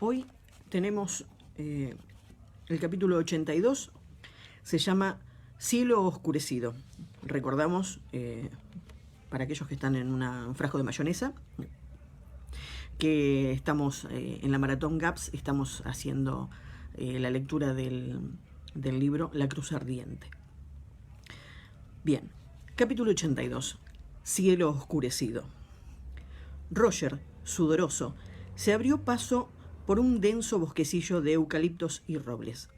Hoy tenemos el capítulo 82, se llama Cielo Oscurecido. Recordamos, para aquellos que están en un frasco de mayonesa, que estamos en la Maratón GAPS, estamos haciendo la lectura del libro La Cruz Ardiente. Bien, capítulo 82, Cielo Oscurecido. Roger, sudoroso, se abrió paso por un denso bosquecillo de eucaliptos y robles.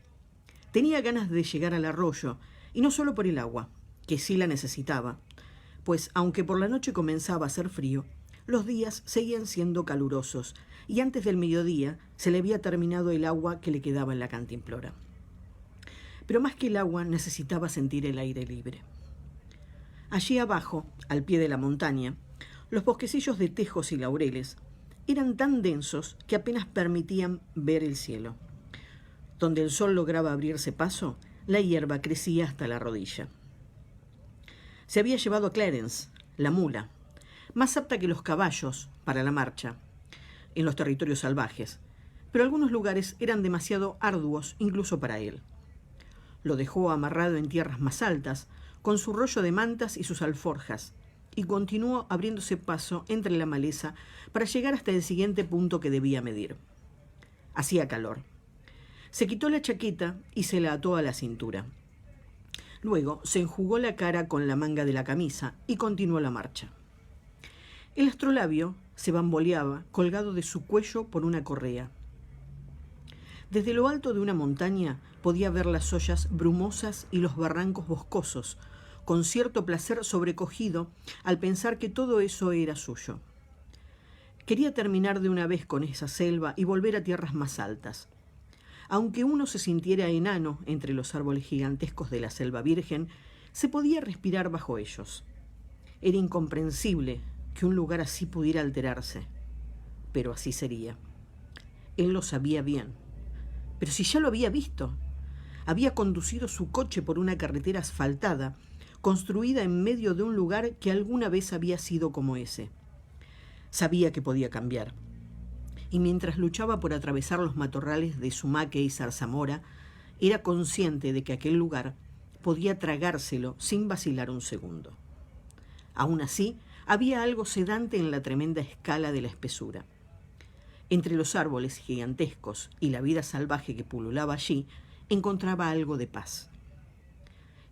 Tenía ganas de llegar al arroyo, y no solo por el agua, que sí la necesitaba, pues aunque por la noche comenzaba a hacer frío, los días seguían siendo calurosos, y antes del mediodía se le había terminado el agua que le quedaba en la cantimplora. Pero más que el agua necesitaba sentir el aire libre. Allí abajo, al pie de la montaña, los bosquecillos de tejos y laureles eran tan densos que apenas permitían ver el cielo. Donde el sol lograba abrirse paso, la hierba crecía hasta la rodilla. Se había llevado a Clarence, la mula, más apta que los caballos para la marcha en los territorios salvajes, pero algunos lugares eran demasiado arduos incluso para él. Lo dejó amarrado en tierras más altas, con su rollo de mantas y sus alforjas, y continuó abriéndose paso entre la maleza para llegar hasta el siguiente punto que debía medir. Hacía calor. Se quitó la chaqueta y se la ató a la cintura. Luego se enjugó la cara con la manga de la camisa y continuó la marcha. El astrolabio se bamboleaba colgado de su cuello por una correa. Desde lo alto de una montaña podía ver las ollas brumosas y los barrancos boscosos, con cierto placer sobrecogido al pensar que todo eso era suyo. Quería terminar de una vez con esa selva y volver a tierras más altas. Aunque uno se sintiera enano entre los árboles gigantescos de la selva virgen, se podía respirar bajo ellos. Era incomprensible que un lugar así pudiera alterarse, pero así sería. Él lo sabía bien, pero si ya lo había visto. Había conducido su coche por una carretera asfaltada, construida en medio de un lugar que alguna vez había sido como ese. Sabía que podía cambiar. Y mientras luchaba por atravesar los matorrales de sumaque y zarzamora, era consciente de que aquel lugar podía tragárselo sin vacilar un segundo. Aún así, había algo sedante en la tremenda escala de la espesura. Entre los árboles gigantescos y la vida salvaje que pululaba allí, encontraba algo de paz.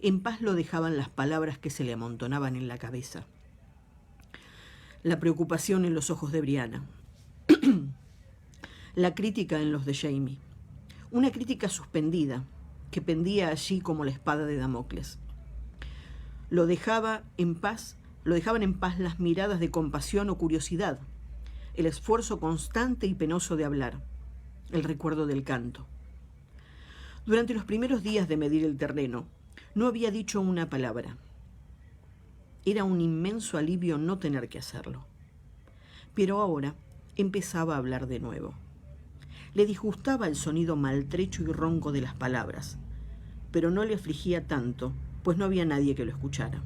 En paz lo dejaban las palabras que se le amontonaban en la cabeza. La preocupación en los ojos de Brianna. La crítica en los de Jamie. Una crítica suspendida, que pendía allí como la espada de Damocles. Lo dejaban en paz las miradas de compasión o curiosidad, el esfuerzo constante y penoso de hablar, el recuerdo del canto. Durante los primeros días de medir el terreno, no había dicho una palabra. Era un inmenso alivio no tener que hacerlo. Pero ahora empezaba a hablar de nuevo. Le disgustaba el sonido maltrecho y ronco de las palabras, pero no le afligía tanto, pues no había nadie que lo escuchara.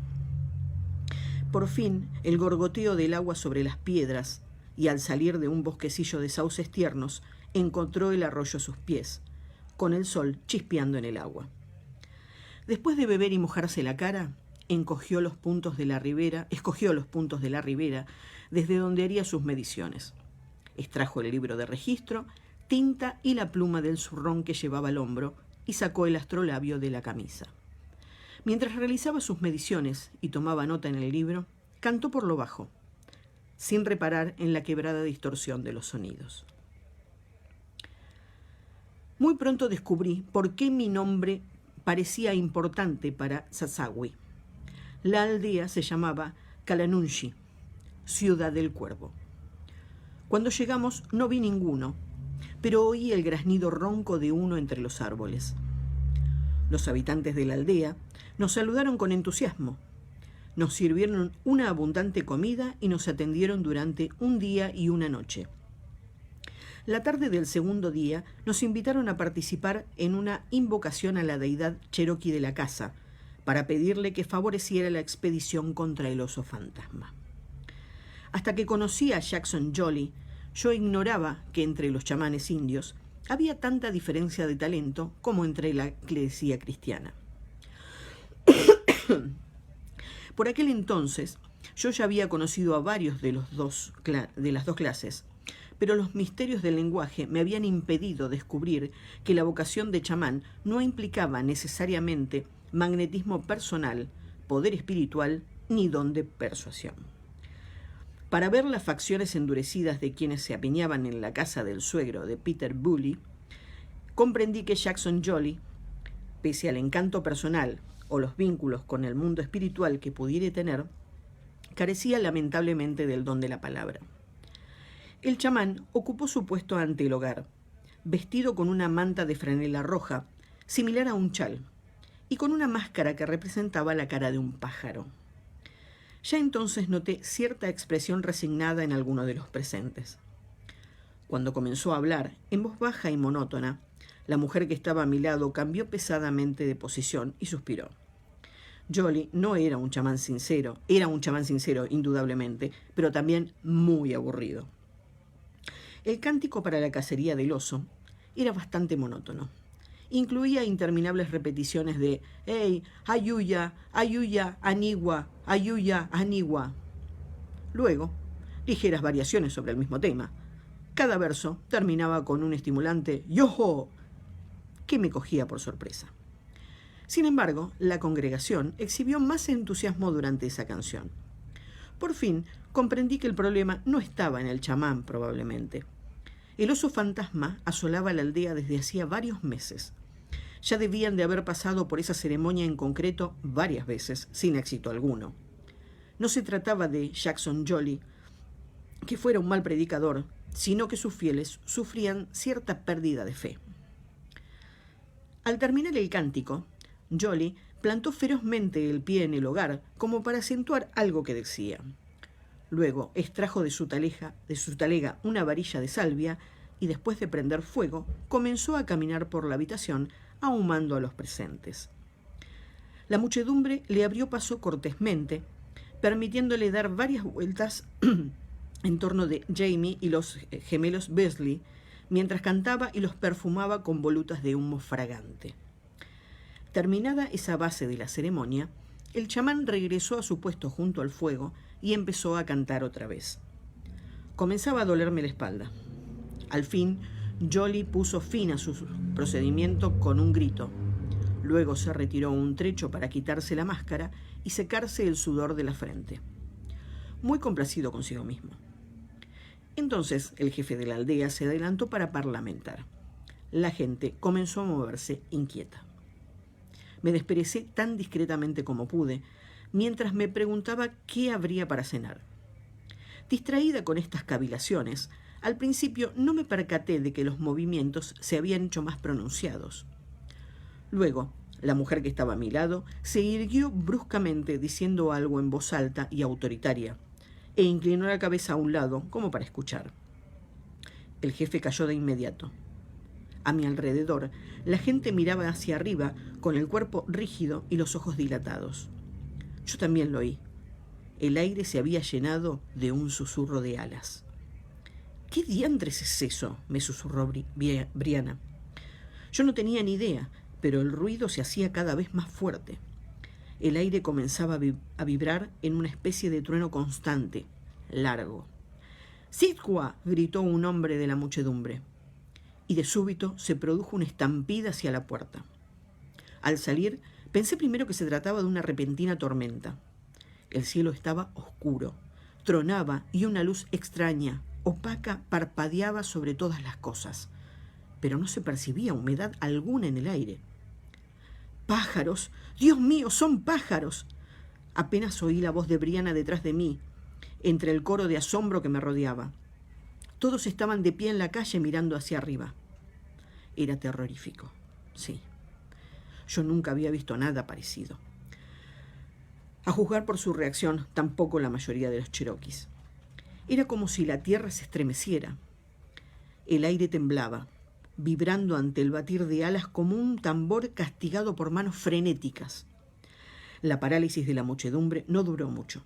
Por fin, el gorgoteo del agua sobre las piedras, y al salir de un bosquecillo de sauces tiernos, encontró el arroyo a sus pies, con el sol chispeando en el agua. Después de beber y mojarse la cara, escogió los puntos de la ribera desde donde haría sus mediciones. Extrajo el libro de registro, tinta y la pluma del zurrón que llevaba al hombro y sacó el astrolabio de la camisa. Mientras realizaba sus mediciones y tomaba nota en el libro, cantó por lo bajo, sin reparar en la quebrada distorsión de los sonidos. Muy pronto descubrí por qué mi nombre parecía importante para Sazawi. La aldea se llamaba Kalanunshi, Ciudad del Cuervo. Cuando llegamos no vi ninguno, pero oí el graznido ronco de uno entre los árboles. Los habitantes de la aldea nos saludaron con entusiasmo. Nos sirvieron una abundante comida y nos atendieron durante un día y una noche. La tarde del segundo día nos invitaron a participar en una invocación a la deidad cherokee de la casa, para pedirle que favoreciera la expedición contra el oso fantasma. Hasta que conocí a Jackson Jolly, yo ignoraba que entre los chamanes indios había tanta diferencia de talento como entre la eclesía cristiana. Por aquel entonces, yo ya había conocido a varios de las dos clases, pero los misterios del lenguaje me habían impedido descubrir que la vocación de chamán no implicaba necesariamente magnetismo personal, poder espiritual ni don de persuasión. Para ver las facciones endurecidas de quienes se apiñaban en la casa del suegro de Peter Bully, comprendí que Jackson Jolly, pese al encanto personal o los vínculos con el mundo espiritual que pudiera tener, carecía lamentablemente del don de la palabra. El chamán ocupó su puesto ante el hogar, vestido con una manta de franela roja, similar a un chal, y con una máscara que representaba la cara de un pájaro. Ya entonces noté cierta expresión resignada en alguno de los presentes. Cuando comenzó a hablar, en voz baja y monótona, la mujer que estaba a mi lado cambió pesadamente de posición y suspiró. Jolly no era un chamán sincero, indudablemente, pero también muy aburrido. El cántico para la cacería del oso era bastante monótono. Incluía interminables repeticiones de «Hey, ayuya, ayuya, anigua, ayuya, anigua». Luego, ligeras variaciones sobre el mismo tema. Cada verso terminaba con un estimulante «Yoho», que me cogía por sorpresa. Sin embargo, la congregación exhibió más entusiasmo durante esa canción. Por fin, comprendí que el problema no estaba en el chamán, probablemente. El oso fantasma asolaba la aldea desde hacía varios meses. Ya debían de haber pasado por esa ceremonia en concreto varias veces, sin éxito alguno. No se trataba de Jackson Jolly, que fuera un mal predicador, sino que sus fieles sufrían cierta pérdida de fe. Al terminar el cántico, Jolly plantó ferozmente el pie en el hogar como para acentuar algo que decía. Luego extrajo de su talega una varilla de salvia y después de prender fuego comenzó a caminar por la habitación ahumando a los presentes. La muchedumbre le abrió paso cortésmente, permitiéndole dar varias vueltas en torno de Jamie y los gemelos Beasley, mientras cantaba y los perfumaba con volutas de humo fragante. Terminada esa base de la ceremonia, el chamán regresó a su puesto junto al fuego y empezó a cantar otra vez. Comenzaba a dolerme la espalda. Al fin, Jolly puso fin a su procedimiento con un grito. Luego se retiró un trecho para quitarse la máscara y secarse el sudor de la frente. Muy complacido consigo mismo. Entonces el jefe de la aldea se adelantó para parlamentar. La gente comenzó a moverse inquieta. Me desperecé tan discretamente como pude, mientras me preguntaba qué habría para cenar. Distraída con estas cavilaciones, al principio no me percaté de que los movimientos se habían hecho más pronunciados. Luego, la mujer que estaba a mi lado se irguió bruscamente diciendo algo en voz alta y autoritaria, e inclinó la cabeza a un lado como para escuchar. El jefe cayó de inmediato. A mi alrededor, la gente miraba hacia arriba con el cuerpo rígido y los ojos dilatados. Yo también lo oí. El aire se había llenado de un susurro de alas. «¿Qué diantres es eso?», me susurró Brianna. Yo no tenía ni idea, pero el ruido se hacía cada vez más fuerte. El aire comenzaba a vibrar en una especie de trueno constante, largo. «¡Sidqua!», gritó un hombre de la muchedumbre. Y de súbito se produjo una estampida hacia la puerta. Al salir, pensé primero que se trataba de una repentina tormenta. El cielo estaba oscuro, tronaba y una luz extraña, opaca, parpadeaba sobre todas las cosas, pero no se percibía humedad alguna en el aire. «¡Pájaros! ¡Dios mío, son pájaros!». Apenas oí la voz de Brianna detrás de mí, entre el coro de asombro que me rodeaba. Todos estaban de pie en la calle mirando hacia arriba. Era terrorífico, sí. Yo nunca había visto nada parecido. A juzgar por su reacción, tampoco la mayoría de los cherokees. Era como si la tierra se estremeciera. El aire temblaba, vibrando ante el batir de alas como un tambor castigado por manos frenéticas. La parálisis de la muchedumbre no duró mucho.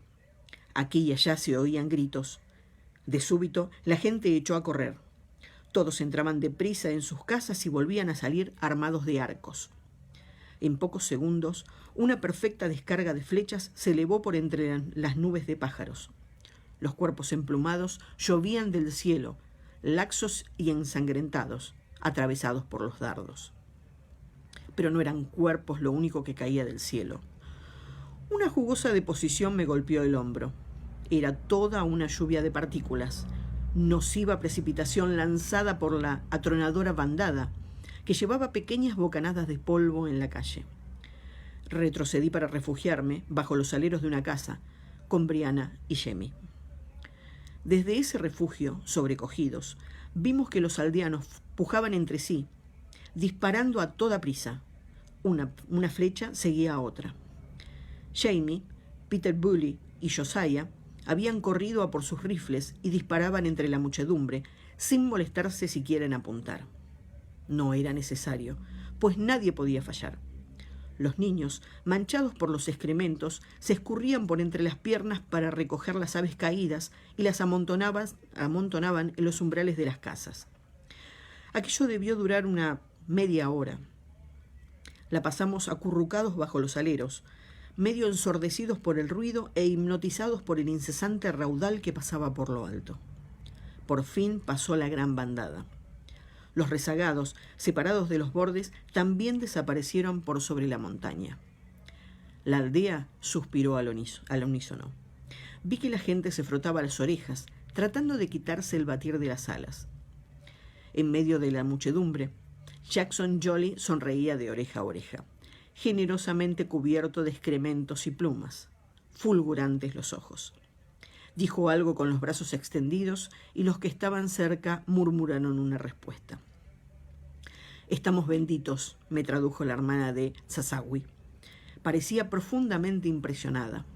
Aquí y allá se oían gritos. De súbito, la gente echó a correr. Todos entraban deprisa en sus casas y volvían a salir armados de arcos. En pocos segundos, una perfecta descarga de flechas se elevó por entre las nubes de pájaros. Los cuerpos emplumados llovían del cielo, laxos y ensangrentados, atravesados por los dardos. Pero no eran cuerpos lo único que caía del cielo. Una jugosa deposición me golpeó el hombro. Era toda una lluvia de partículas, nociva precipitación lanzada por la atronadora bandada, que llevaba pequeñas bocanadas de polvo en la calle. Retrocedí para refugiarme bajo los aleros de una casa, con Brianna y Jamie. Desde ese refugio, sobrecogidos, vimos que los aldeanos pujaban entre sí, disparando a toda prisa. Una flecha seguía a otra. Jamie, Peter Bully y Josiah habían corrido a por sus rifles y disparaban entre la muchedumbre, sin molestarse siquiera en apuntar. No era necesario, pues nadie podía fallar. Los niños, manchados por los excrementos, se escurrían por entre las piernas para recoger las aves caídas y las amontonaban en los umbrales de las casas. Aquello debió durar una media hora. La pasamos acurrucados bajo los aleros, medio ensordecidos por el ruido e hipnotizados por el incesante raudal que pasaba por lo alto. Por fin pasó la gran bandada. Los rezagados, separados de los bordes, también desaparecieron por sobre la montaña. La aldea suspiró al unísono. Vi que la gente se frotaba las orejas, tratando de quitarse el batir de las alas. En medio de la muchedumbre, Jackson Jolly sonreía de oreja a oreja, generosamente cubierto de excrementos y plumas, fulgurantes los ojos. Dijo algo con los brazos extendidos y los que estaban cerca murmuraron una respuesta. «Estamos benditos», me tradujo la hermana de Zazawi. Parecía profundamente impresionada.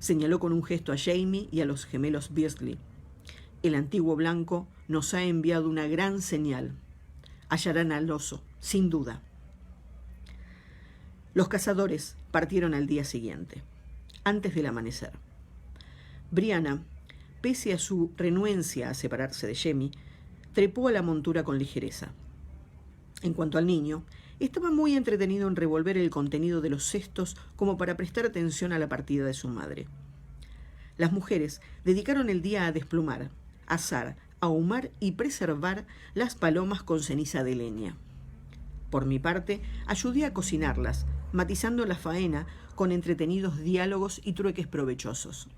Señaló con un gesto a Jamie y a los gemelos Beasley. «El antiguo blanco nos ha enviado una gran señal. Hallarán al oso, sin duda». Los cazadores partieron al día siguiente, antes del amanecer. Brianna, pese a su renuencia a separarse de Jamie, trepó a la montura con ligereza. En cuanto al niño, estaba muy entretenido en revolver el contenido de los cestos como para prestar atención a la partida de su madre. Las mujeres dedicaron el día a desplumar, asar, ahumar y preservar las palomas con ceniza de leña. Por mi parte, ayudé a cocinarlas, matizando la faena con entretenidos diálogos y trueques provechosos.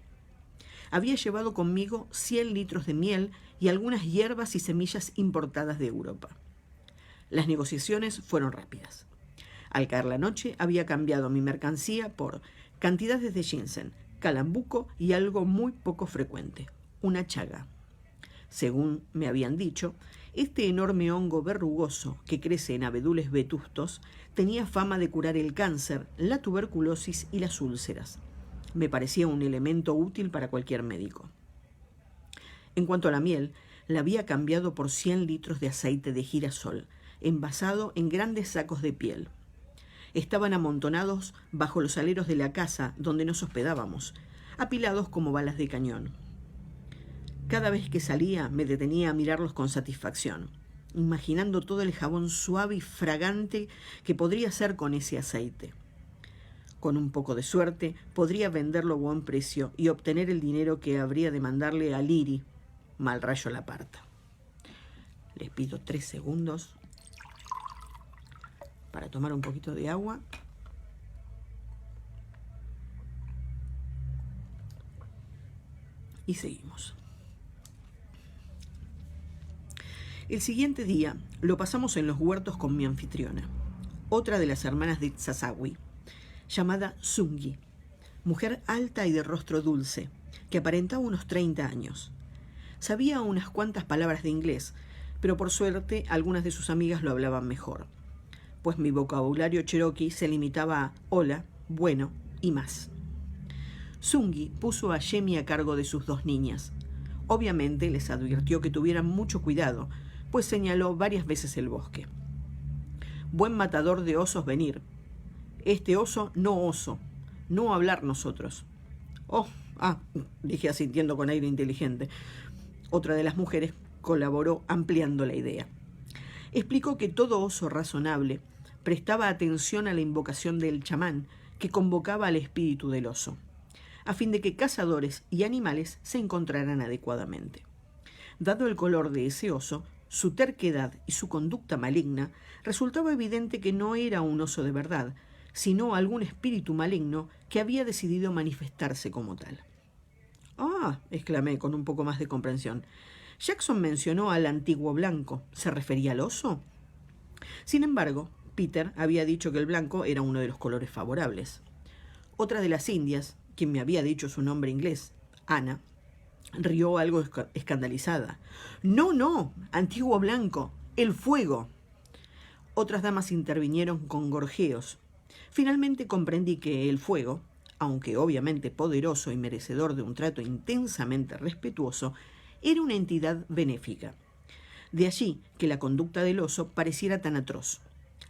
Había llevado conmigo 100 litros de miel y algunas hierbas y semillas importadas de Europa. Las negociaciones fueron rápidas. Al caer la noche, había cambiado mi mercancía por cantidades de ginseng, calambuco y algo muy poco frecuente, una chaga. Según me habían dicho, este enorme hongo verrugoso que crece en abedules vetustos tenía fama de curar el cáncer, la tuberculosis y las úlceras. Me parecía un elemento útil para cualquier médico. En cuanto a la miel, la había cambiado por 100 litros de aceite de girasol, envasado en grandes sacos de piel. Estaban amontonados bajo los aleros de la casa donde nos hospedábamos, apilados como balas de cañón. Cada vez que salía me detenía a mirarlos con satisfacción, imaginando todo el jabón suave y fragante que podría hacer con ese aceite. Con un poco de suerte podría venderlo a buen precio y obtener el dinero que habría de mandarle a Liri, mal rayo la parta. Les pido 3 segundos para tomar un poquito de agua. Y seguimos. El siguiente día lo pasamos en los huertos con mi anfitriona, otra de las hermanas de Zazawi, llamada Sungi, mujer alta y de rostro dulce, que aparentaba unos 30 años. Sabía unas cuantas palabras de inglés, pero por suerte algunas de sus amigas lo hablaban mejor, pues mi vocabulario cherokee se limitaba a hola, bueno y más. Sungi puso a Jamie a cargo de sus 2 niñas. Obviamente les advirtió que tuvieran mucho cuidado, pues señaló varias veces el bosque. Buen matador de osos venir. Este oso, no hablar nosotros. Dije asintiendo con aire inteligente. Otra de las mujeres colaboró ampliando la idea. Explicó que todo oso razonable prestaba atención a la invocación del chamán que convocaba al espíritu del oso, a fin de que cazadores y animales se encontraran adecuadamente. Dado el color de ese oso, su terquedad y su conducta maligna, resultaba evidente que no era un oso de verdad, sino algún espíritu maligno que había decidido manifestarse como tal. «Ah», exclamé con un poco más de comprensión. «Jackson mencionó al antiguo blanco. ¿Se refería al oso?» Sin embargo, Peter había dicho que el blanco era uno de los colores favorables. Otra de las indias, quien me había dicho su nombre inglés, Ana, rió algo escandalizada. «No, no, antiguo blanco, el fuego». Otras damas intervinieron con gorjeos. Finalmente comprendí que el fuego, aunque obviamente poderoso y merecedor de un trato intensamente respetuoso, era una entidad benéfica. De allí que la conducta del oso pareciera tan atroz.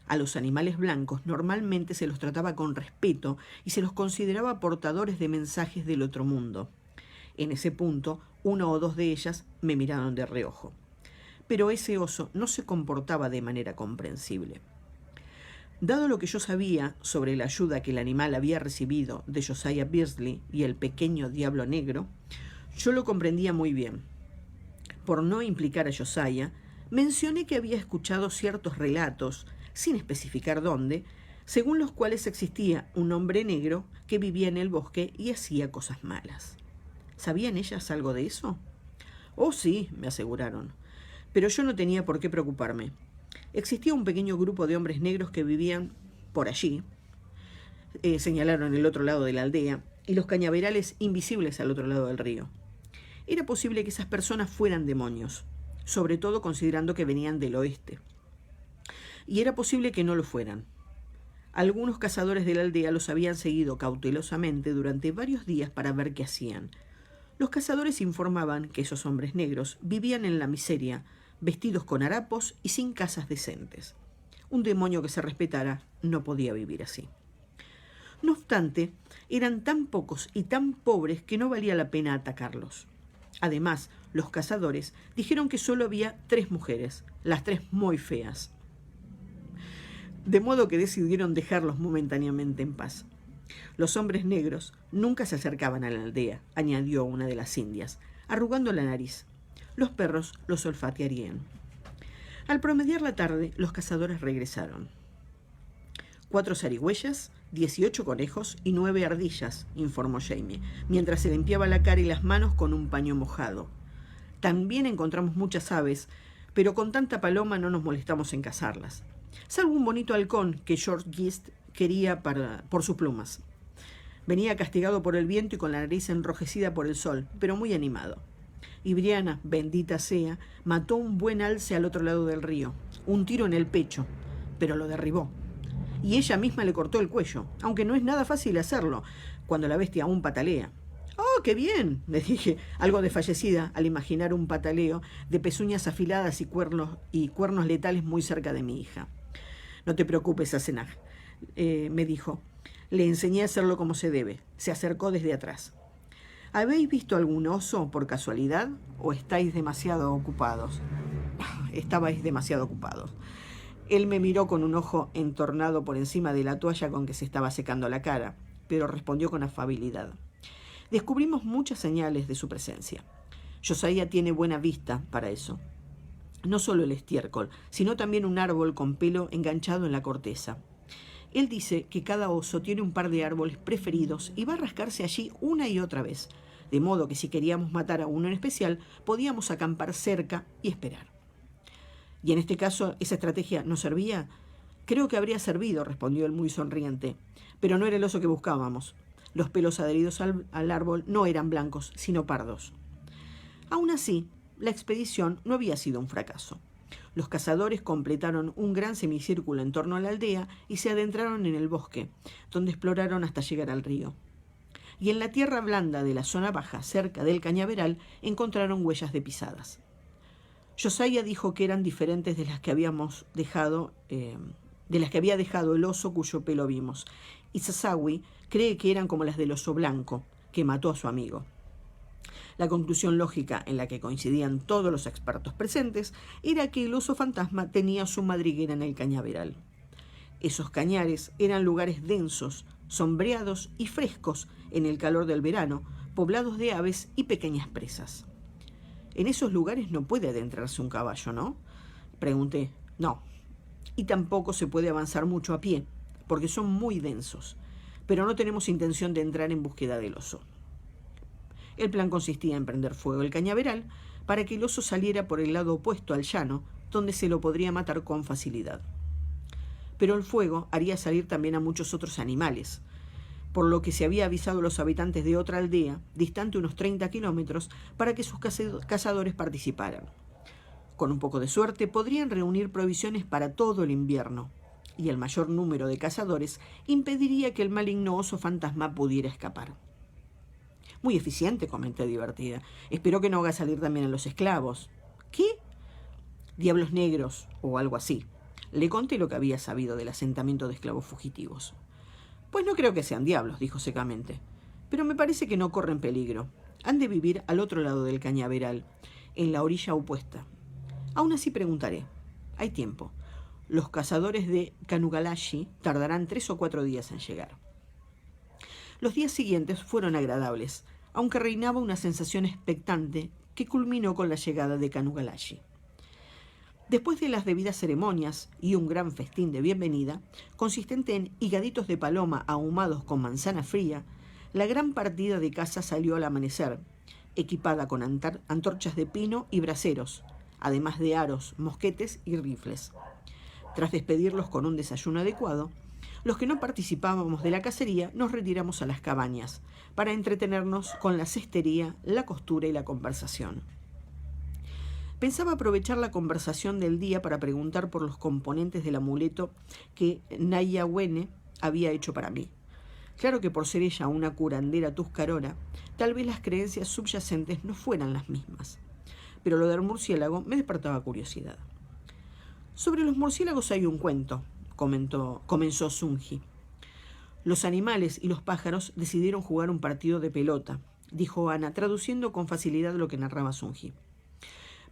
A los animales blancos normalmente se los trataba con respeto y se los consideraba portadores de mensajes del otro mundo. En ese punto, uno o dos de ellas me miraron de reojo. Pero ese oso no se comportaba de manera comprensible. Dado lo que yo sabía sobre la ayuda que el animal había recibido de Josiah Beardsley y el pequeño diablo negro, yo lo comprendía muy bien. Por no implicar a Josiah, mencioné que había escuchado ciertos relatos, sin especificar dónde, según los cuales existía un hombre negro que vivía en el bosque y hacía cosas malas. ¿Sabían ellas algo de eso? «Oh, sí», me aseguraron. Pero yo no tenía por qué preocuparme. Existía un pequeño grupo de hombres negros que vivían por allí, señalaron el otro lado de la aldea, y los cañaverales invisibles al otro lado del río. Era posible que esas personas fueran demonios, sobre todo considerando que venían del oeste. Y era posible que no lo fueran. Algunos cazadores de la aldea los habían seguido cautelosamente durante varios días para ver qué hacían. Los cazadores informaban que esos hombres negros vivían en la miseria, vestidos con harapos y sin casas decentes. Un demonio que se respetara no podía vivir así. No obstante, eran tan pocos y tan pobres que no valía la pena atacarlos. Además, los cazadores dijeron que solo había 3 mujeres, las 3 muy feas. De modo que decidieron dejarlos momentáneamente en paz. Los hombres negros nunca se acercaban a la aldea, añadió una de las indias, arrugando la nariz. Los perros los olfatearían. Al promediar la tarde, los cazadores regresaron. 4 zarigüeyas, 18 conejos y 9 ardillas, informó Jamie, mientras se limpiaba la cara y las manos con un paño mojado. También encontramos muchas aves, pero con tanta paloma no nos molestamos en cazarlas. Salvo un bonito halcón que George Gist quería por sus plumas. Venía castigado por el viento y con la nariz enrojecida por el sol, pero muy animado. Y Brianna, bendita sea, mató un buen alce al otro lado del río, un tiro en el pecho, pero lo derribó. Y ella misma le cortó el cuello, aunque no es nada fácil hacerlo, cuando la bestia aún patalea. «¡Oh, qué bien!», le dije, algo desfallecida al imaginar un pataleo de pezuñas afiladas y cuernos letales muy cerca de mi hija. «No te preocupes, Asenaj», me dijo. «Le enseñé a hacerlo como se debe». Se acercó desde atrás. «¿Habéis visto algún oso por casualidad o estáis demasiado ocupados?» Estabais demasiado ocupados. Él me miró con un ojo entornado por encima de la toalla con que se estaba secando la cara, pero respondió con afabilidad. Descubrimos muchas señales de su presencia. Josiah tiene buena vista para eso. No solo el estiércol, sino también un árbol con pelo enganchado en la corteza. Él dice que cada oso tiene un par de árboles preferidos y va a rascarse allí una y otra vez, de modo que si queríamos matar a uno en especial, podíamos acampar cerca y esperar. ¿Y en este caso esa estrategia no servía? Creo que habría servido, respondió él muy sonriente, pero no era el oso que buscábamos. Los pelos adheridos al árbol no eran blancos, sino pardos. Aún así, la expedición no había sido un fracaso. Los cazadores completaron un gran semicírculo en torno a la aldea y se adentraron en el bosque, donde exploraron hasta llegar al río. Y en la tierra blanda de la zona baja, cerca del cañaveral, encontraron huellas de pisadas. Josiah dijo que eran diferentes de las que había dejado el oso cuyo pelo vimos, y Sasawi cree que eran como las del oso blanco, que mató a su amigo. La conclusión lógica en la que coincidían todos los expertos presentes era que el oso fantasma tenía su madriguera en el cañaveral. Esos cañares eran lugares densos, sombreados y frescos en el calor del verano, poblados de aves y pequeñas presas. En esos lugares no puede adentrarse un caballo, ¿no? Pregunté. No. Y tampoco se puede avanzar mucho a pie, porque son muy densos. Pero no tenemos intención de entrar en búsqueda del oso. El plan consistía en prender fuego el cañaveral para que el oso saliera por el lado opuesto al llano, donde se lo podría matar con facilidad. Pero el fuego haría salir también a muchos otros animales, por lo que se había avisado a los habitantes de otra aldea, distante unos 30 kilómetros, para que sus cazadores participaran. Con un poco de suerte podrían reunir provisiones para todo el invierno, y el mayor número de cazadores impediría que el maligno oso fantasma pudiera escapar. Muy eficiente, comenté divertida. Espero que no haga salir también a los esclavos. ¿Qué? Diablos negros, o algo así. Le conté lo que había sabido del asentamiento de esclavos fugitivos. Pues no creo que sean diablos, dijo secamente. Pero me parece que no corren peligro. Han de vivir al otro lado del cañaveral, en la orilla opuesta. Aún así preguntaré. Hay tiempo. Los cazadores de Kanugalashi tardarán 3 o 4 días en llegar. Los días siguientes fueron agradables, aunque reinaba una sensación expectante que culminó con la llegada de Kanugalashi. Después de las debidas ceremonias y un gran festín de bienvenida, consistente en higaditos de paloma ahumados con manzana fría, la gran partida de caza salió al amanecer, equipada con antorchas de pino y braseros, además de aros, mosquetes y rifles. Tras despedirlos con un desayuno adecuado, los que no participábamos de la cacería nos retiramos a las cabañas para entretenernos con la cestería, la costura y la conversación. Pensaba aprovechar la conversación del día para preguntar por los componentes del amuleto que Nayawene había hecho para mí. Claro que por ser ella una curandera tuscarora, tal vez las creencias subyacentes no fueran las mismas. Pero lo del murciélago me despertaba curiosidad. Sobre los murciélagos hay un cuento, comenzó Sunji. Los animales y los pájaros decidieron jugar un partido de pelota, dijo Ana, traduciendo con facilidad lo que narraba Sunji.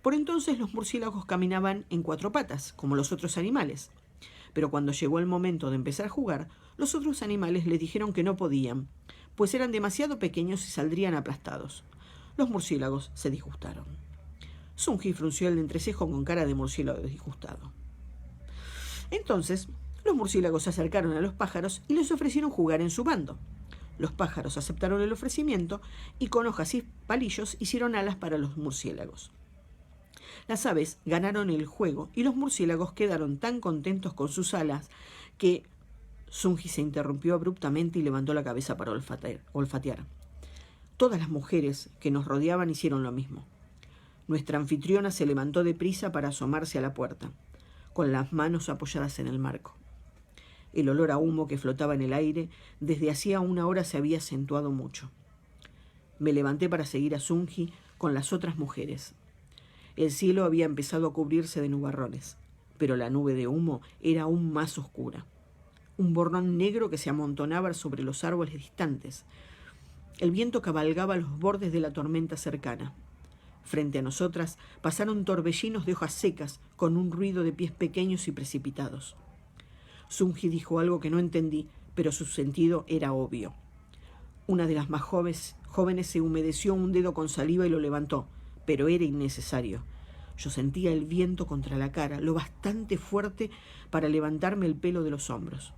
Por entonces los murciélagos caminaban en 4 patas, como los otros animales. Pero cuando llegó el momento de empezar a jugar, los otros animales les dijeron que no podían, pues eran demasiado pequeños y saldrían aplastados. Los murciélagos se disgustaron. Sunji frunció el entrecejo con cara de murciélago disgustado. Entonces, los murciélagos se acercaron a los pájaros y les ofrecieron jugar en su bando. Los pájaros aceptaron el ofrecimiento y con hojas y palillos hicieron alas para los murciélagos. Las aves ganaron el juego y los murciélagos quedaron tan contentos con sus alas que Sunji se interrumpió abruptamente y levantó la cabeza para olfatear. Todas las mujeres que nos rodeaban hicieron lo mismo. Nuestra anfitriona se levantó deprisa para asomarse a la puerta, con las manos apoyadas en el marco. El olor a humo que flotaba en el aire desde hacía 1 hora se había acentuado mucho. Me levanté para seguir a Sunji con las otras mujeres. El cielo había empezado a cubrirse de nubarrones, pero la nube de humo era aún más oscura. Un borrón negro que se amontonaba sobre los árboles distantes. El viento cabalgaba los bordes de la tormenta cercana. Frente a nosotras pasaron torbellinos de hojas secas con un ruido de pies pequeños y precipitados. Sunji dijo algo que no entendí, pero su sentido era obvio. Una de las más jóvenes se humedeció un dedo con saliva y lo levantó, pero era innecesario. Yo sentía el viento contra la cara, lo bastante fuerte para levantarme el pelo de los hombros.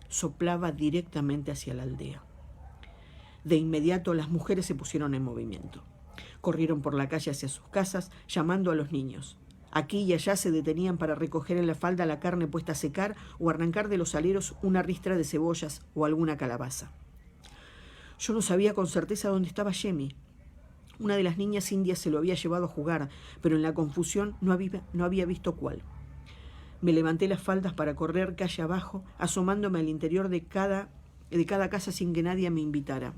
Soplaba directamente hacia la aldea. De inmediato las mujeres se pusieron en movimiento. Corrieron por la calle hacia sus casas, llamando a los niños. Aquí y allá se detenían para recoger en la falda la carne puesta a secar o arrancar de los aleros una ristra de cebollas o alguna calabaza. Yo no sabía con certeza dónde estaba Yemi. Una de las niñas indias se lo había llevado a jugar, pero en la confusión no había visto cuál. Me levanté las faldas para correr calle abajo, asomándome al interior de cada casa sin que nadie me invitara.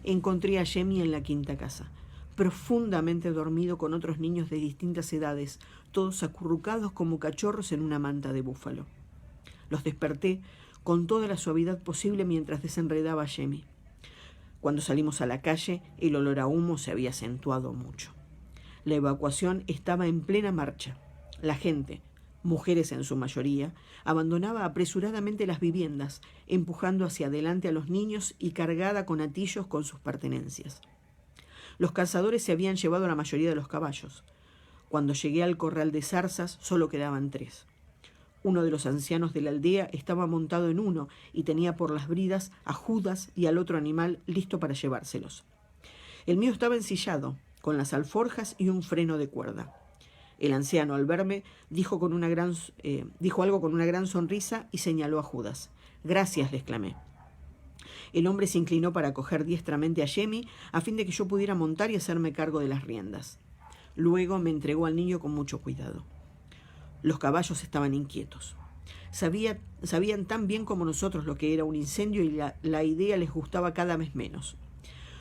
Encontré a Yemi en la 5ª casa, profundamente dormido con otros niños de distintas edades, todos acurrucados como cachorros en una manta de búfalo. Los desperté con toda la suavidad posible mientras desenredaba a Yemi. Cuando salimos a la calle, el olor a humo se había acentuado mucho. La evacuación estaba en plena marcha. La gente, mujeres en su mayoría, abandonaba apresuradamente las viviendas, empujando hacia adelante a los niños y cargada con atillos con sus pertenencias. Los cazadores se habían llevado la mayoría de los caballos. Cuando llegué al corral de zarzas, solo quedaban 3. Uno de los ancianos de la aldea estaba montado en uno y tenía por las bridas a Judas y al otro animal listo para llevárselos. El mío estaba ensillado, con las alforjas y un freno de cuerda. El anciano, al verme, dijo algo con una gran sonrisa y señaló a Judas. «Gracias», le exclamé. El hombre se inclinó para coger diestramente a Yemi a fin de que yo pudiera montar y hacerme cargo de las riendas. Luego me entregó al niño con mucho cuidado. Los caballos estaban inquietos. Sabían tan bien como nosotros lo que era un incendio y la idea les gustaba cada vez menos.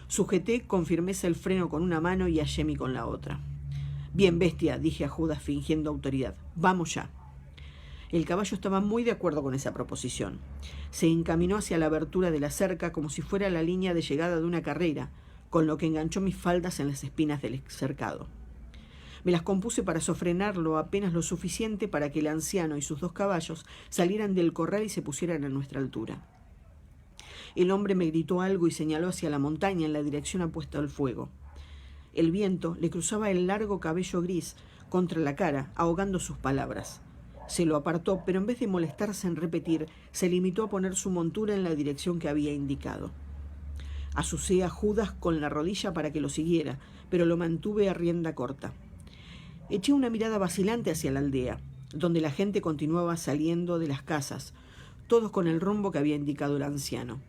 Sujeté con firmeza el freno con una mano y a Yemi con la otra. «Bien, bestia», dije a Judas fingiendo autoridad. «Vamos ya». El caballo estaba muy de acuerdo con esa proposición. Se encaminó hacia la abertura de la cerca como si fuera la línea de llegada de una carrera, con lo que enganchó mis faldas en las espinas del cercado. Me las compuse para sofrenarlo apenas lo suficiente para que el anciano y sus 2 caballos salieran del corral y se pusieran a nuestra altura. El hombre me gritó algo y señaló hacia la montaña en la dirección opuesta al fuego. El viento le cruzaba el largo cabello gris contra la cara, ahogando sus palabras. Se lo apartó, pero en vez de molestarse en repetir, se limitó a poner su montura en la dirección que había indicado. Azucé a Judas con la rodilla para que lo siguiera, pero lo mantuve a rienda corta. Eché una mirada vacilante hacia la aldea, donde la gente continuaba saliendo de las casas, todos con el rumbo que había indicado el anciano.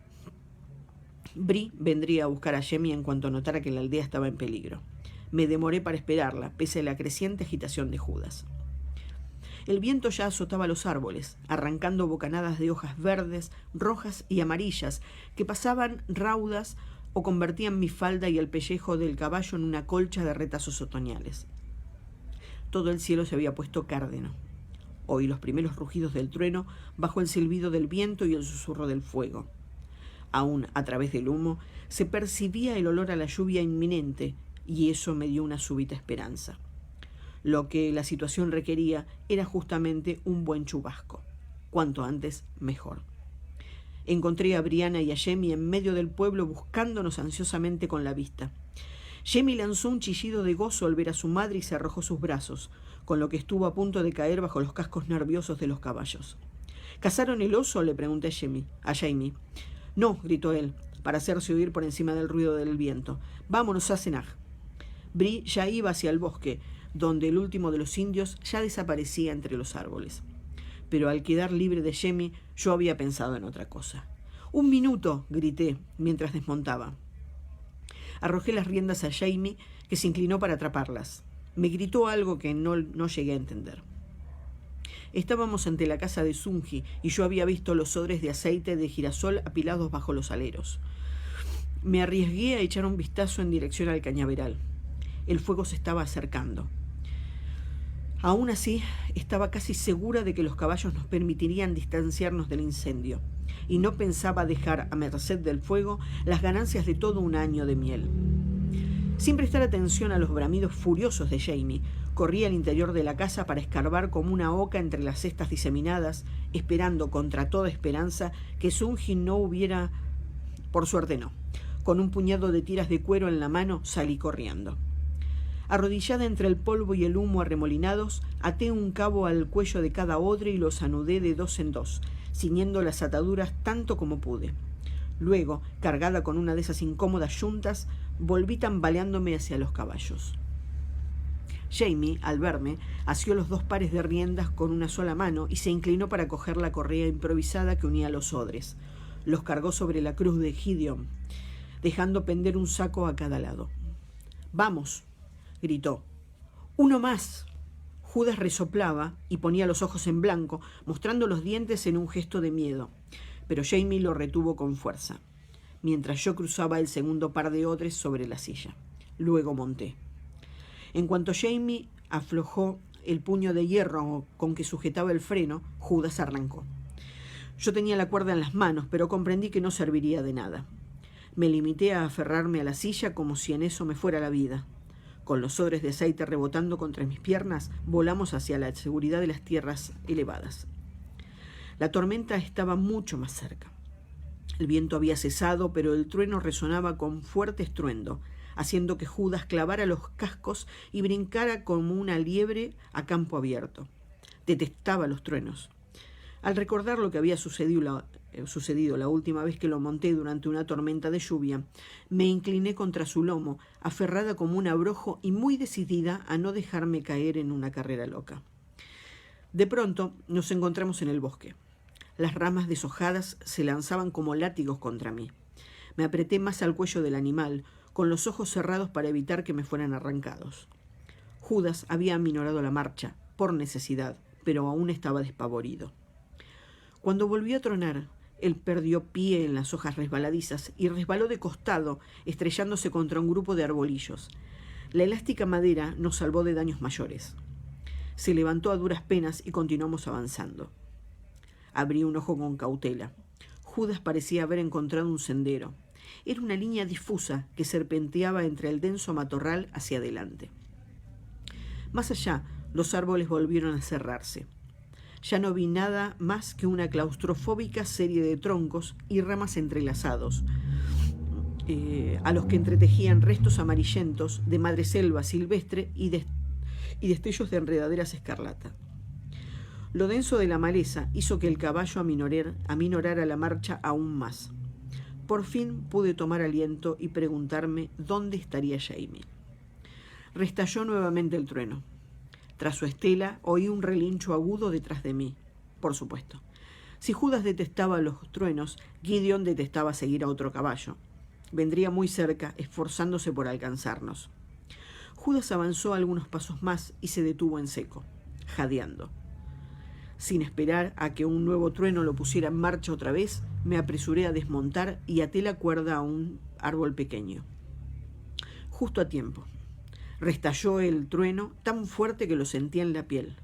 Bri vendría a buscar a Yemi en cuanto notara que la aldea estaba en peligro. Me demoré para esperarla, pese a la creciente agitación de Judas. El viento ya azotaba los árboles, arrancando bocanadas de hojas verdes, rojas y amarillas que pasaban raudas o convertían mi falda y el pellejo del caballo en una colcha de retazos otoñales. Todo el cielo se había puesto cárdeno. Oí los primeros rugidos del trueno bajo el silbido del viento y el susurro del fuego. Aún a través del humo se percibía el olor a la lluvia inminente y eso me dio una súbita esperanza. Lo que la situación requería era justamente un buen chubasco. Cuanto antes, mejor. Encontré a Brianna y a Yemi en medio del pueblo buscándonos ansiosamente con la vista. Yemi lanzó un chillido de gozo al ver a su madre y se arrojó sus brazos, con lo que estuvo a punto de caer bajo los cascos nerviosos de los caballos. ¿Cazaron el oso?, le pregunté a Jamie. «No», gritó él, para hacerse oír por encima del ruido del viento. «Vámonos a Senaj». Bri ya iba hacia el bosque, donde el último de los indios ya desaparecía entre los árboles. Pero al quedar libre de Yemi, yo había pensado en otra cosa. «¡Un minuto!», grité mientras desmontaba. Arrojé las riendas a Jamie, que se inclinó para atraparlas. Me gritó algo que no llegué a entender. Estábamos ante la casa de Sunji y yo había visto los odres de aceite de girasol apilados bajo los aleros. Me arriesgué a echar un vistazo en dirección al cañaveral. El fuego se estaba acercando. Aún así, estaba casi segura de que los caballos nos permitirían distanciarnos del incendio, y no pensaba dejar a merced del fuego las ganancias de todo un año de miel. Sin prestar atención a los bramidos furiosos de Jamie, corrí al interior de la casa para escarbar como una oca entre las cestas diseminadas, esperando contra toda esperanza que Sunji no hubiera... Por suerte no. Con un puñado de tiras de cuero en la mano salí corriendo. Arrodillada entre el polvo y el humo arremolinados, até un cabo al cuello de cada odre y los anudé de 2 en 2, ciñendo las ataduras tanto como pude. Luego, cargada con una de esas incómodas yuntas, volví tambaleándome hacia los caballos. Jamie, al verme, asió los 2 pares de riendas con una sola mano y se inclinó para coger la correa improvisada que unía los odres. Los cargó sobre la cruz de Gideon, dejando pender un saco a cada lado. «¡Vamos!», gritó. «¡Uno más!». Judas resoplaba y ponía los ojos en blanco, mostrando los dientes en un gesto de miedo, pero Jamie lo retuvo con fuerza, mientras yo cruzaba el segundo par de odres sobre la silla. Luego monté. En cuanto Jamie aflojó el puño de hierro con que sujetaba el freno, Judas arrancó. Yo tenía la cuerda en las manos, pero comprendí que no serviría de nada. Me limité a aferrarme a la silla como si en eso me fuera la vida. Con los odres de aceite rebotando contra mis piernas, volamos hacia la seguridad de las tierras elevadas. La tormenta estaba mucho más cerca. El viento había cesado, pero el trueno resonaba con fuerte estruendo, haciendo que Judas clavara los cascos y brincara como una liebre a campo abierto. Detestaba los truenos. Al recordar lo que había sucedido la última vez que lo monté durante una tormenta de lluvia, me incliné contra su lomo, aferrada como un abrojo y muy decidida a no dejarme caer en una carrera loca. De pronto nos encontramos en el bosque. Las ramas deshojadas se lanzaban como látigos contra mí. Me apreté más al cuello del animal, con los ojos cerrados para evitar que me fueran arrancados. Judas había aminorado la marcha, por necesidad, pero aún estaba despavorido. Cuando volvió a tronar, él perdió pie en las hojas resbaladizas y resbaló de costado, estrellándose contra un grupo de arbolillos. La elástica madera nos salvó de daños mayores. Se levantó a duras penas y continuamos avanzando. Abrí un ojo con cautela. Judas parecía haber encontrado un sendero. Era una línea difusa que serpenteaba entre el denso matorral hacia adelante. Más allá, los árboles volvieron a cerrarse. Ya no vi nada más que una claustrofóbica serie de troncos y ramas entrelazados, a los que entretejían restos amarillentos de madreselva silvestre y destellos de enredaderas escarlata. Lo denso de la maleza hizo que el caballo aminorara la marcha aún más. Por fin pude tomar aliento y preguntarme dónde estaría Jamie. Restalló nuevamente el trueno. Tras su estela oí un relincho agudo detrás de mí. Por supuesto. Si Judas detestaba los truenos, Gideon detestaba seguir a otro caballo. Vendría muy cerca, esforzándose por alcanzarnos. Judas avanzó algunos pasos más y se detuvo en seco, jadeando. Sin esperar a que un nuevo trueno lo pusiera en marcha otra vez, me apresuré a desmontar y até la cuerda a un árbol pequeño. Justo a tiempo. Restalló el trueno tan fuerte que lo sentía en la piel.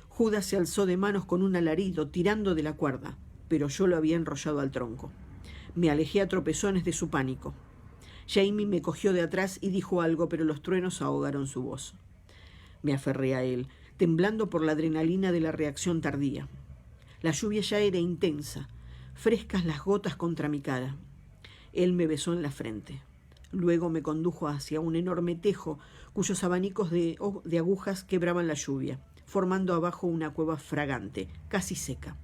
Judas se alzó de manos con un alarido, tirando de la cuerda, pero yo lo había enrollado al tronco. Me alejé a tropezones de su pánico. Jamie me cogió de atrás y dijo algo, pero los truenos ahogaron su voz. Me aferré a él, temblando por la adrenalina de la reacción tardía. La lluvia ya era intensa, frescas las gotas contra mi cara. Él me besó en la frente. Luego me condujo hacia un enorme tejo cuyos abanicos de agujas quebraban la lluvia, formando abajo una cueva fragante, casi seca.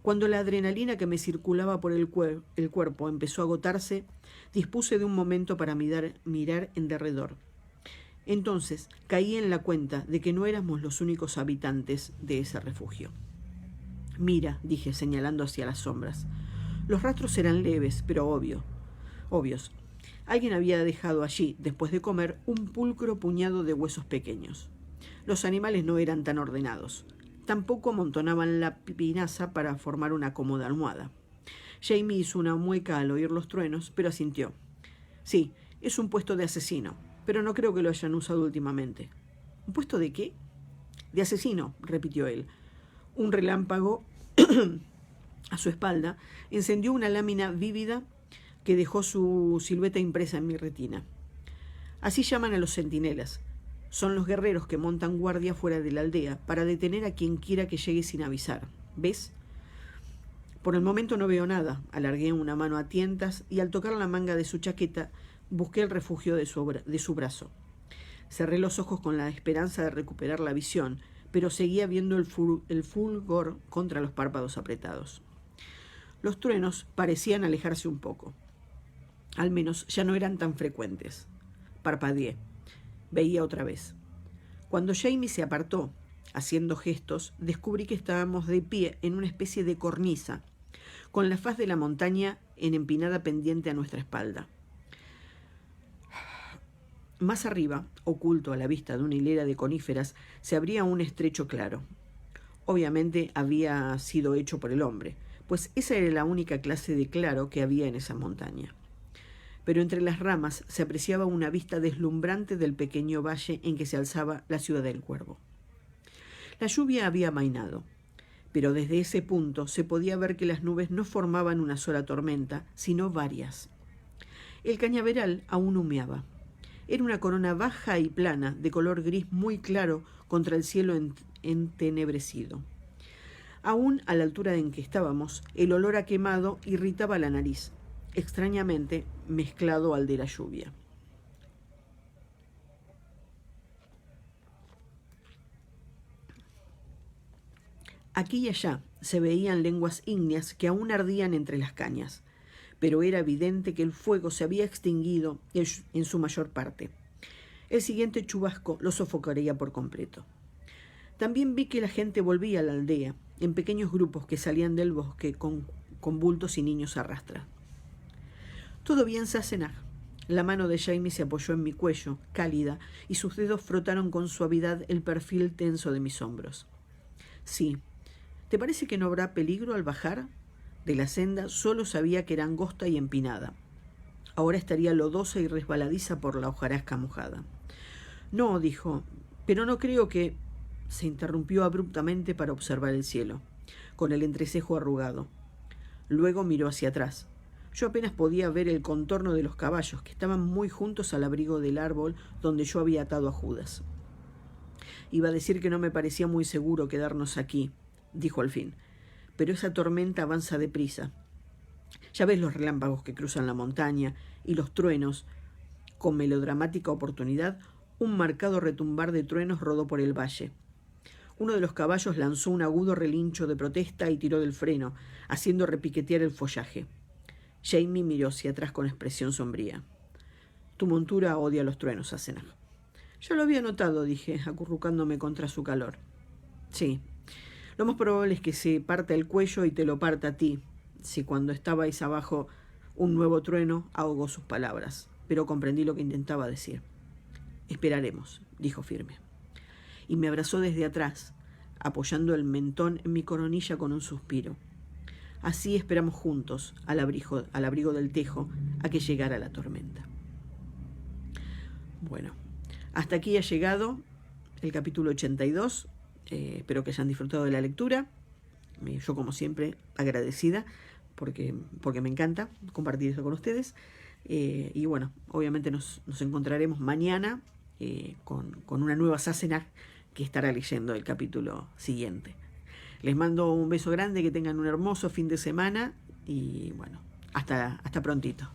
Cuando la adrenalina que me circulaba por el cuerpo empezó a agotarse, dispuse de un momento para mirar en derredor. Entonces caí en la cuenta de que no éramos los únicos habitantes de ese refugio. «Mira», dije señalando hacia las sombras. Los rastros eran leves, pero obvios. Alguien había dejado allí, después de comer, un pulcro puñado de huesos pequeños. Los animales no eran tan ordenados. Tampoco amontonaban la pinaza para formar una cómoda almohada. Jamie hizo una mueca al oír los truenos, pero asintió. «Sí, es un puesto de asesino, pero no creo que lo hayan usado últimamente». «¿Un puesto de qué?» «De asesino», repitió él. Un relámpago a su espalda encendió una lámina vívida que dejó su silueta impresa en mi retina. Así llaman a los centinelas. Son los guerreros que montan guardia fuera de la aldea para detener a quien quiera que llegue sin avisar. ¿Ves? Por el momento no veo nada. Alargué una mano a tientas y al tocar la manga de su chaqueta busqué el refugio de su brazo. Cerré los ojos con la esperanza de recuperar la visión, pero seguía viendo el fulgor contra los párpados apretados. Los truenos parecían alejarse un poco. Al menos ya no eran tan frecuentes. Parpadeé. Veía otra vez. Cuando Jamie se apartó, haciendo gestos, descubrí que estábamos de pie en una especie de cornisa, con la faz de la montaña en empinada pendiente a nuestra espalda. Más arriba, oculto a la vista de una hilera de coníferas, se abría un estrecho claro. Obviamente había sido hecho por el hombre, pues esa era la única clase de claro que había en esa montaña. Pero entre las ramas se apreciaba una vista deslumbrante del pequeño valle en que se alzaba la ciudad del Cuervo. La lluvia había amainado, pero desde ese punto se podía ver que las nubes no formaban una sola tormenta, sino varias. El cañaveral aún humeaba. Era una corona baja y plana, de color gris muy claro contra el cielo entenebrecido. Aún a la altura en que estábamos, el olor a quemado irritaba la nariz, extrañamente mezclado al de la lluvia. Aquí y allá se veían lenguas ígneas que aún ardían entre las cañas, pero era evidente que el fuego se había extinguido en su mayor parte. El siguiente chubasco lo sofocaría por completo. También vi que la gente volvía a la aldea, en pequeños grupos que salían del bosque con bultos y niños a rastras. «¿Todo bien, Sassenach?» La mano de Jamie se apoyó en mi cuello, cálida, y sus dedos frotaron con suavidad el perfil tenso de mis hombros. «Sí. ¿Te parece que no habrá peligro al bajar?» De la senda solo sabía que era angosta y empinada. Ahora estaría lodosa y resbaladiza por la hojarasca mojada. «No», dijo, «pero no creo que...» Se interrumpió abruptamente para observar el cielo, con el entrecejo arrugado. Luego miró hacia atrás. Yo apenas podía ver el contorno de los caballos, que estaban muy juntos al abrigo del árbol donde yo había atado a Judas. «Iba a decir que no me parecía muy seguro quedarnos aquí», dijo al fin, «pero esa tormenta avanza deprisa. Ya ves los relámpagos que cruzan la montaña y los truenos». Con melodramática oportunidad, un marcado retumbar de truenos rodó por el valle. Uno de los caballos lanzó un agudo relincho de protesta y tiró del freno, haciendo repiquetear el follaje. Jamie miró hacia atrás con expresión sombría. «Tu montura odia los truenos, Sassenach». «Ya lo había notado», dije, acurrucándome contra su calor. «Sí. Lo más probable es que se parta el cuello y te lo parta a ti», si cuando estabais abajo un nuevo trueno ahogó sus palabras, pero comprendí lo que intentaba decir. «Esperaremos», dijo firme. Y me abrazó desde atrás, apoyando el mentón en mi coronilla con un suspiro. Así esperamos juntos, al abrigo del tejo, a que llegara la tormenta. Bueno, hasta aquí ha llegado el capítulo 82. Espero que hayan disfrutado de la lectura. Yo, como siempre, agradecida porque me encanta compartir esto con ustedes. Y bueno, obviamente nos encontraremos mañana con una nueva Sassenach que estará leyendo el capítulo siguiente. Les mando un beso grande, que tengan un hermoso fin de semana y bueno, hasta prontito.